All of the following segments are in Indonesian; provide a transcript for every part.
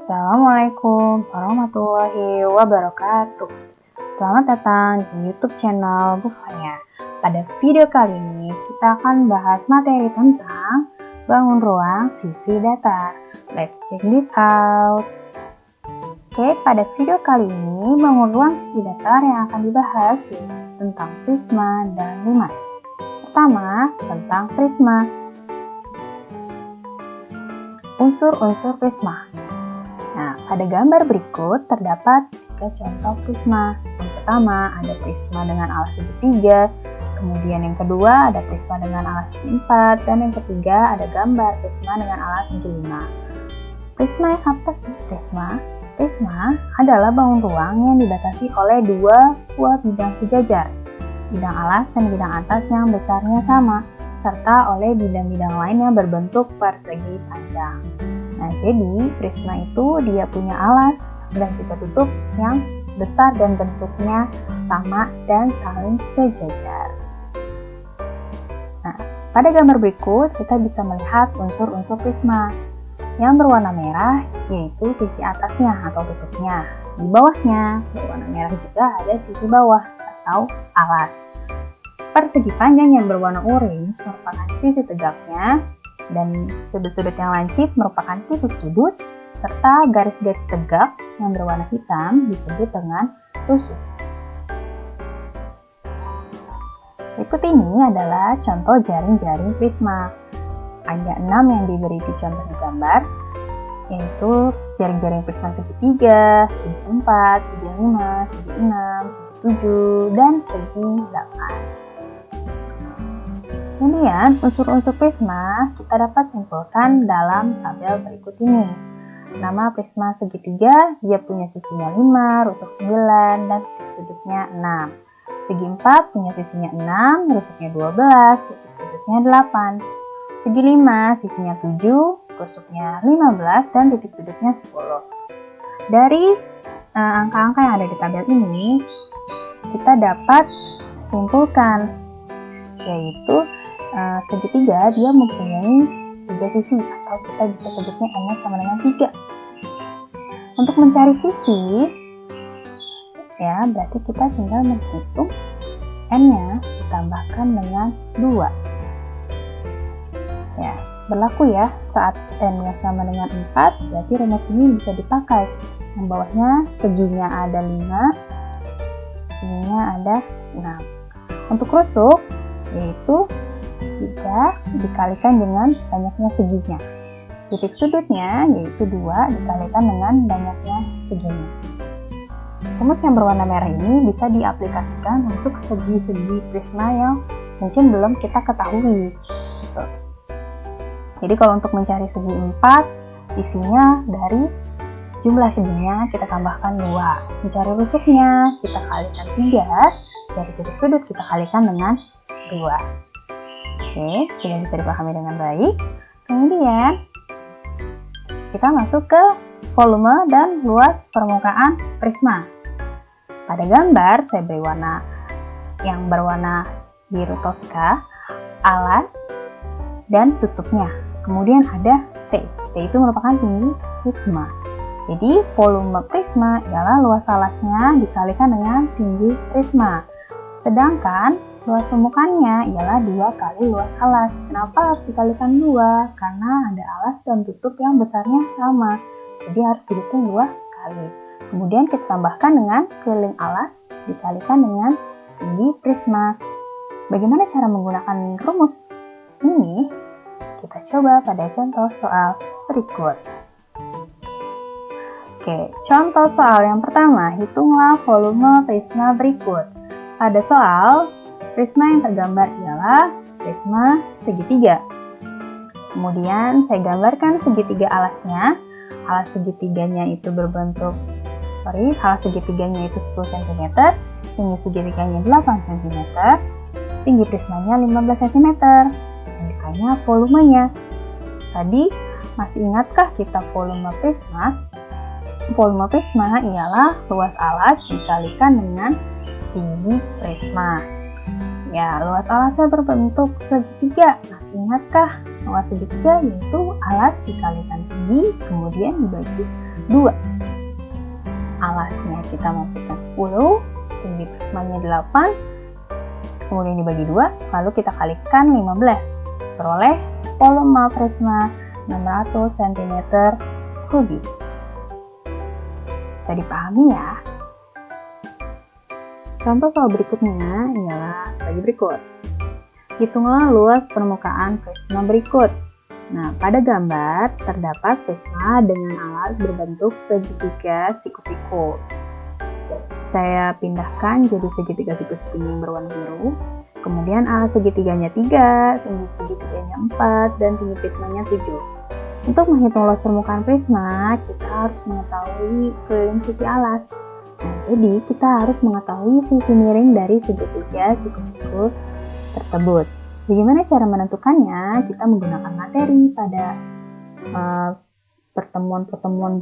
Assalamualaikum warahmatullahi wabarakatuh. Selamat datang di YouTube channel Bu Faya. Pada video kali ini kita akan bahas materi tentang bangun ruang sisi datar. Let's check this out. Oke, pada video kali ini bangun ruang sisi datar yang akan dibahas tentang prisma dan limas. Pertama, tentang prisma. Unsur-unsur prisma. Nah, pada gambar berikut terdapat 3 contoh prisma. Yang pertama ada prisma dengan alas segitiga, kemudian yang kedua ada prisma dengan alas segi 4, dan yang ketiga ada gambar prisma dengan alas segi 5. Prisma yang apa sih prisma? Prisma adalah bangun ruang yang dibatasi oleh dua buah bidang sejajar, bidang alas dan bidang atas yang besarnya sama, serta oleh bidang-bidang lain yang berbentuk persegi panjang. Nah, jadi prisma itu dia punya alas dan juga tutup yang besar dan bentuknya sama dan saling sejajar. Nah, pada gambar berikut kita bisa melihat unsur-unsur prisma. Yang berwarna merah yaitu sisi atasnya atau tutupnya. Di bawahnya berwarna merah juga ada sisi bawah atau alas. Persegi panjang yang berwarna orange merupakan sisi tegaknya, dan sudut-sudut yang lancip merupakan titik sudut, serta garis-garis tegak yang berwarna hitam disebut dengan tusuk. Berikut ini adalah contoh jaring-jaring prisma. Ada 6 yang diberi di contoh di gambar, yaitu jaring-jaring prisma segitiga, segi 4, segi 5, segi 6, segi 7, dan segi 8. Kemudian, unsur-unsur prisma kita dapat simpulkan dalam tabel berikut ini. Nama prisma segitiga, dia punya sisinya 5, rusuk 9, dan titik sudutnya 6. Segi 4 punya sisinya 6, rusuknya 12, titik sudutnya 8. Segi 5, sisinya 7, rusuknya 15, dan titik sudutnya 10. Dari angka-angka yang ada di tabel ini, kita dapat simpulkan, yaitu segitiga dia mempunyai 3 sisi, atau kita bisa sebutnya n sama dengan 3. Untuk mencari sisi, ya berarti kita tinggal menghitung n-nya ditambahkan dengan 2. Ya, berlaku ya saat n-nya sama dengan 4, berarti rumus ini bisa dipakai. Yang bawahnya seginya ada 5, seginya ada 6. Untuk rusuk, yaitu 3 dikalikan dengan banyaknya seginya. Titik sudutnya yaitu 2 dikalikan dengan banyaknya seginya. Rumus yang berwarna merah ini bisa diaplikasikan untuk segi-segi prisma yang mungkin belum kita ketahui. Jadi kalau untuk mencari segi 4, sisinya dari jumlah seginya kita tambahkan 2. Mencari rusuknya kita kalikan 3, dari titik sudut kita kalikan dengan 2. Oke, sudah bisa dipahami dengan baik. Kemudian kita masuk ke volume dan luas permukaan prisma. Pada gambar saya beri warna yang berwarna biru toska, alas dan tutupnya. Kemudian ada T. T itu merupakan tinggi prisma. Jadi volume prisma ialah luas alasnya dikalikan dengan tinggi prisma. Sedangkan luas permukaannya ialah 2 kali luas alas. Kenapa harus dikalikan 2? Karena ada alas dan tutup yang besarnya sama. Jadi harus dihitung 2 kali. Kemudian kita tambahkan dengan keliling alas dikalikan dengan tinggi prisma. Bagaimana cara menggunakan rumus ini? Kita coba pada contoh soal berikut. Oke, contoh soal yang pertama, hitunglah volume prisma berikut. Pada soal, prisma yang tergambar ialah prisma segitiga. Kemudian saya gambarkan segitiga alasnya. Alas segitiganya itu alas segitiganya itu 10 cm, tinggi segitiganya 8 cm, tinggi prismanya 15 cm. Yang ditanya volumenya. Tadi masih ingatkah kita volume prisma? Volume prisma ialah luas alas dikalikan dengan tinggi prisma. Ya, luas alasnya berbentuk segitiga. Masih ingatkah? Luas segitiga yaitu alas dikalikan tinggi, kemudian dibagi 2. Alasnya kita masukkan 10, tinggi prismanya 8, kemudian dibagi 2, lalu kita kalikan 15. Peroleh volume prisma 600 cm3. Bisa dipahami ya? Contoh soal berikutnya ialah sebagai berikut. Hitunglah luas permukaan prisma berikut. Nah, pada gambar terdapat prisma dengan alas berbentuk segitiga siku-siku. Saya pindahkan jadi segitiga siku-sikunya yang berwarna biru. Kemudian alas segitiganya 3, tinggi segitiganya 4, dan tinggi prismanya 7. Untuk menghitung luas permukaan prisma, kita harus mengetahui keliling sisi alas. Nah, jadi kita harus mengetahui sisi miring dari segitiga siku-siku tersebut. Bagaimana cara menentukannya? Kita menggunakan materi pada pertemuan-pertemuan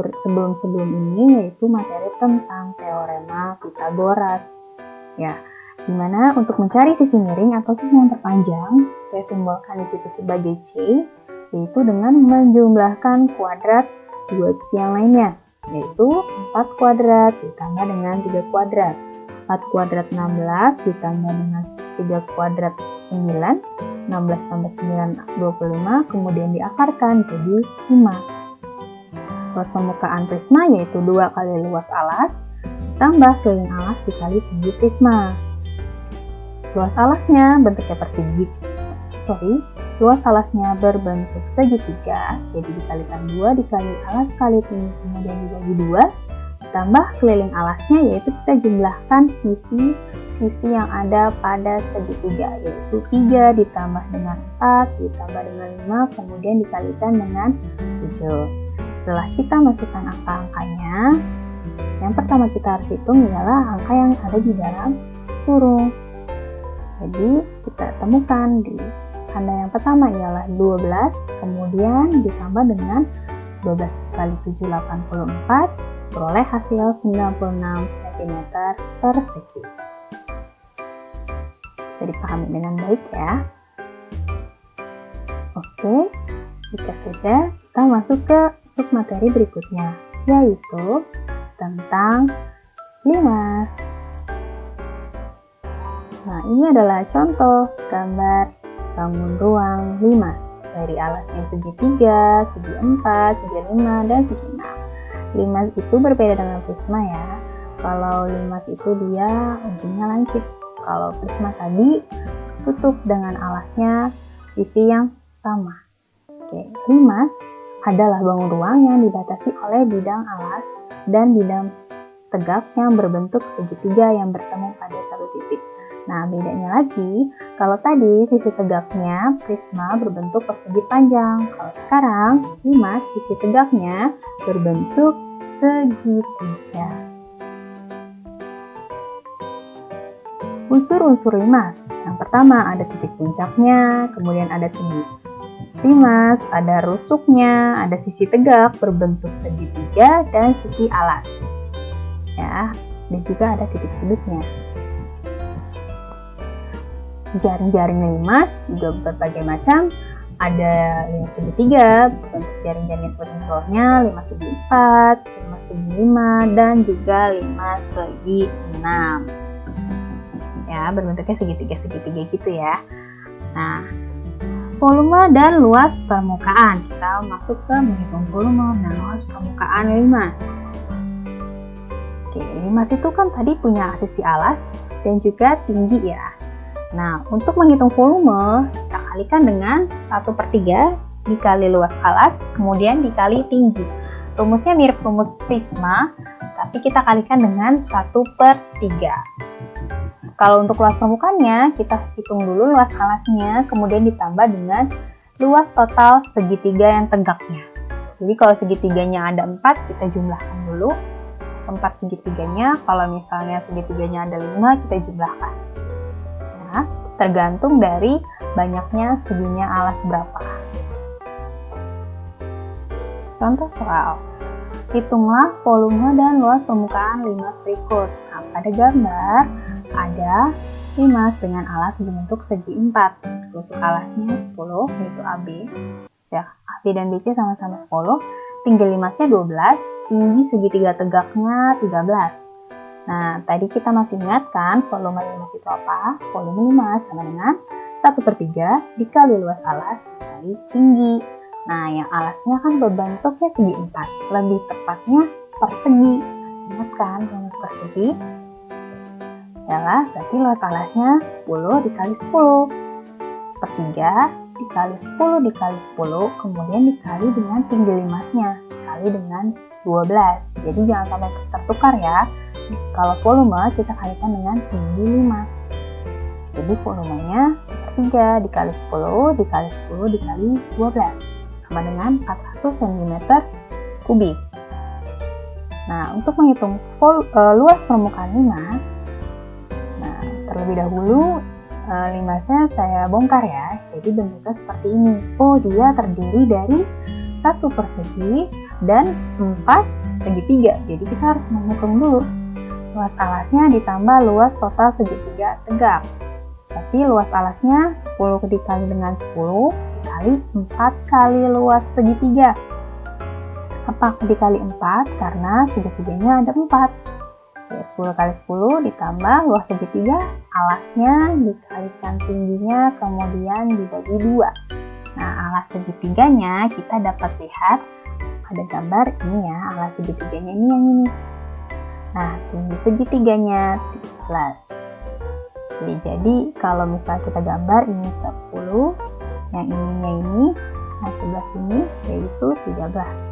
sebelum ini, yaitu materi tentang teorema Pythagoras. Ya, dimana untuk mencari sisi miring atau sisi yang terpanjang, saya simbolkan di situ sebagai C, yaitu dengan menjumlahkan kuadrat dua sisi yang lainnya, yaitu 4 kuadrat ditambah dengan 3 kuadrat. 4 kuadrat 16 ditambah dengan 3 kuadrat 9, 16 tambah 9 25, kemudian diakarkan jadi 5. Luas permukaan prisma yaitu 2 kali luas alas, tambah keliling alas dikali tinggi prisma. Luas alasnya bentuknya luas alasnya berbentuk segitiga, jadi dikalikan 2 dikali alas kali tinggi, kemudian dibagi 2, tambah keliling alasnya, yaitu kita jumlahkan sisi yang ada pada segitiga, yaitu 3 ditambah dengan 4 ditambah dengan 5, kemudian dikalikan dengan 7. Setelah kita masukkan angka-angkanya, yang pertama kita harus hitung ialah angka yang ada di dalam kurung. Jadi kita temukan di tanda yang pertama ialah 12, kemudian ditambah dengan 12 kali 7 84, peroleh hasil 96 cm persegi. Jadi pahami dengan baik ya. Oke, jika sudah, kita masuk ke submateri berikutnya, yaitu tentang limas. Nah, ini adalah contoh gambar bangun ruang limas dari alasnya segi 3, segi 4, segi 5, dan segi 6. Limas itu berbeda dengan prisma ya. Kalau limas itu dia ujungnya lancip. Kalau prisma tadi tutup dengan alasnya sisi yang sama. Oke, limas adalah bangun ruang yang dibatasi oleh bidang alas dan bidang tegak yang berbentuk segitiga yang bertemu pada satu titik. Nah, bedanya lagi, kalau tadi sisi tegaknya prisma berbentuk persegi panjang. Kalau sekarang, limas sisi tegaknya berbentuk segitiga. Unsur-unsur limas. Yang pertama ada titik puncaknya, kemudian ada tinggi limas, ada rusuknya, ada sisi tegak berbentuk segitiga, dan sisi alas. Ya, dan juga ada titik sudutnya. Jaring-jaring limas juga berbagai macam. Ada limas segitiga, bentuk jaring-jaringnya seperti telurnya, limas segi 4, limas segi 5, dan juga limas segi 6. Ya, berbentuknya segitiga-segitiga gitu ya. Nah, volume dan luas permukaan. Kita masuk ke menghitung volume dan luas permukaan limas. Oke, limas itu kan tadi punya sisi alas dan juga tinggi ya. Nah, untuk menghitung volume, kita kalikan dengan 1/3 dikali luas alas, kemudian dikali tinggi. Rumusnya mirip rumus prisma, tapi kita kalikan dengan 1/3. Kalau untuk luas permukaannya, kita hitung dulu luas alasnya, kemudian ditambah dengan luas total segitiga yang tegaknya. Jadi kalau segitiganya ada 4, kita jumlahkan dulu 4 segitiganya. Kalau misalnya segitiganya ada 5, kita jumlahkan. Nah, tergantung dari banyaknya seginya alas berapa. Contoh soal. Hitunglah volume dan luas permukaan limas berikut. Nah, pada gambar ada limas dengan alas berbentuk segi 4. Rusuk alasnya 10, yaitu AB. Ya, AB dan BC sama-sama 10. tinggi limasnya 12, tinggi segitiga tegaknya 13. Nah, tadi kita masih ingat kan volume limas itu apa? Volume limas sama dengan 1/3 dikali luas alas dikali tinggi. Nah, yang alasnya kan berbentuknya segi 4, lebih tepatnya persegi. Masih ingat kan rumus persegi? Yalah, berarti luas alasnya 10 dikali 10. 1/3 dikali 10 dikali 10, kemudian dikali dengan tinggi limasnya, dikali dengan 12. Jadi jangan sampai tertukar ya. Kalau volume kita kalikan dengan tinggi limas. Jadi volumenya 1/3 dikali 10 dikali 10 dikali 12 sama dengan 400 cm3. Nah, untuk menghitung luas permukaan limas, nah terlebih dahulu limasnya saya bongkar ya. Jadi bentuknya seperti ini. Oh, dia terdiri dari 1 persegi dan 4 segitiga. Jadi kita harus menghitung dulu. Luas alasnya ditambah luas total segitiga tegak. Berarti luas alasnya 10 dikali dengan 10 dikali 4 kali luas segitiga. Apa dikali 4? Karena segitiganya ada 4. Ya, 10 kali 10 ditambah luas segitiga, alasnya dikalikan tingginya, kemudian dibagi 2. Nah, alas segitiganya kita dapat lihat pada gambar ini ya, alas segitiganya ini yang ini. Nah, tinggi segitiganya 13. Jadi kalau misal kita gambar ini 10, yang ininya ini, nah sebelah sini yaitu 13.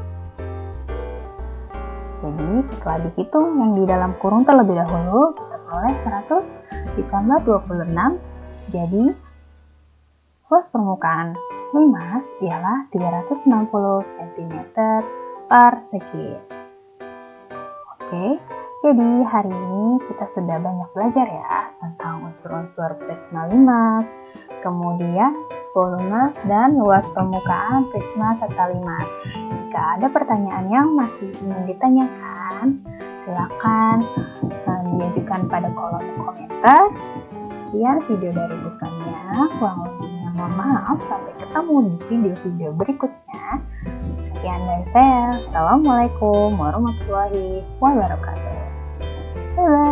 Jadi setelah dihitung yang di dalam kurung terlebih dahulu, kita peroleh 100 ditambah 26, jadi luas permukaan limas ialah 360 cm/segi. Oke. Jadi hari ini kita sudah banyak belajar ya tentang unsur-unsur prisma limas, kemudian volume dan luas permukaan prisma serta limas. Jika ada pertanyaan yang masih ingin ditanyakan, silakan diajukan pada kolom komentar. Sekian video dari bukannya, kurang lebihnya mohon maaf, sampai ketemu di video-video berikutnya. Sekian dari saya. Assalamualaikum warahmatullahi wabarakatuh. Bye-bye.